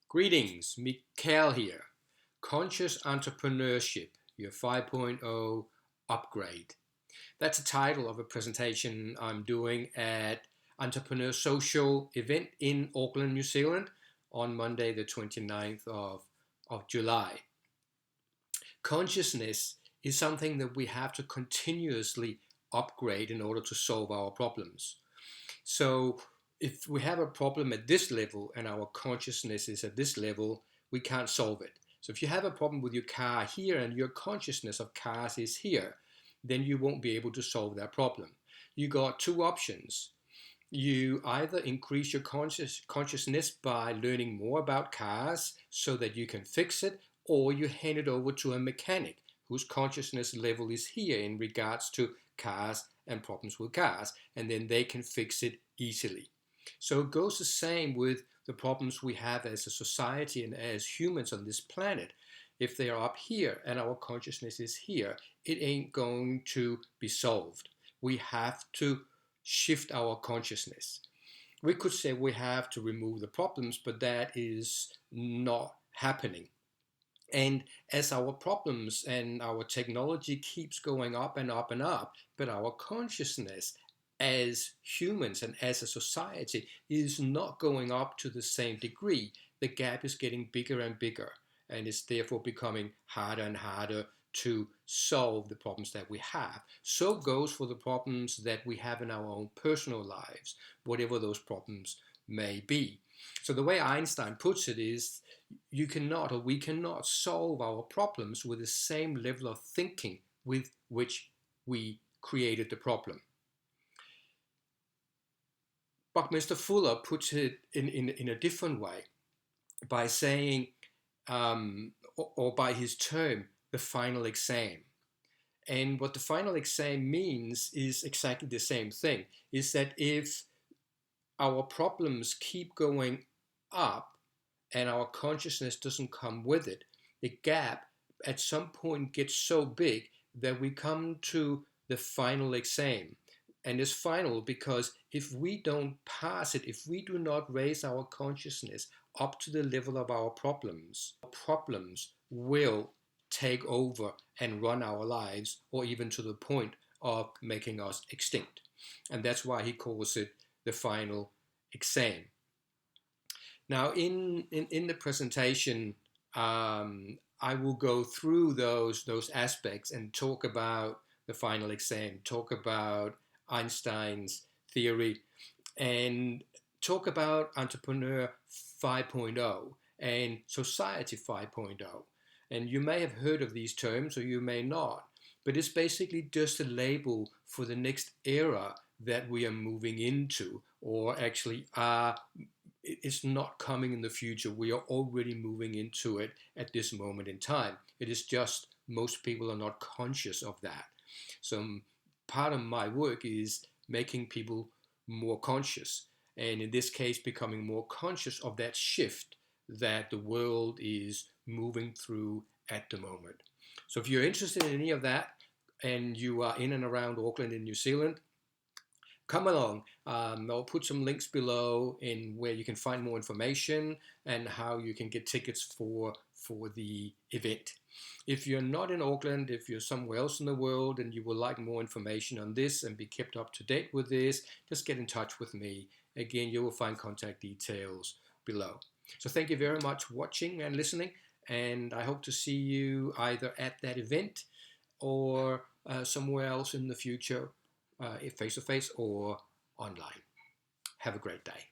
Greetings, Mikhail here. Conscious Entrepreneurship, your 5.0 upgrade. That's the title of a presentation I'm doing at Entrepreneur Social event in Auckland, New Zealand on Monday the 29th of July. Consciousness is something that we have to continuously upgrade in order to solve our problems. So if we have a problem at this level and our consciousness is at this level, we can't solve it. So if you have a problem with your car here and your consciousness of cars is here, then you won't be able to solve that problem. You got two options. You either increase your consciousness by learning more about cars so that you can fix it, or you hand it over to a mechanic whose consciousness level is here in regards to cars and problems with cars, and then they can fix it easily. So it goes the same with the problems we have as a society and as humans on this planet. If they are up here and our consciousness is here, it ain't going to be solved. We have to shift our consciousness. We could say we have to remove the problems, but that is not happening. And as our problems and our technology keeps going up and up and up, but our consciousness as humans and as a society is not going up to the same degree, the gap is getting bigger and bigger, and it's therefore becoming harder and harder to solve the problems that we have. So goes for the problems that we have in our own personal lives, whatever those problems may be. So the way Einstein puts it is, you cannot or we cannot solve our problems with the same level of thinking with which we created the problem. Buckminster Fuller puts it in a different way by saying, or by his term, the final exam. And what the final exam means is exactly the same thing, is that if our problems keep going up and our consciousness doesn't come with it, the gap at some point gets so big that we come to the final exam. And it's final because if we don't pass it, if we do not raise our consciousness up to the level of our problems will take over and run our lives, or even to the point of making us extinct. And that's why he calls it the final exam. Now, in the presentation, I will go through those aspects and talk about the final exam, talk about Einstein's theory, and talk about Entrepreneur 5.0 and Society 5.0. And you may have heard of these terms or you may not, but it's basically just a label for the next era that we are moving into, or actually it's not coming in the future. We are already moving into it at this moment in time. It is just most people are not conscious of that. So part of my work is making people more conscious, and in this case becoming more conscious of that shift that the world is moving through at the moment. So if you're interested in any of that and you are in and around Auckland in New Zealand, come along. I'll put some links below in where you can find more information and how you can get tickets for the event. If you're not in Auckland, if you're somewhere else in the world and you would like more information on this and be kept up to date with this, just get in touch with me. Again, you will find contact details below. So thank you very much for watching and listening, and I hope to see you either at that event or somewhere else in the future, face-to-face or online. Have a great day.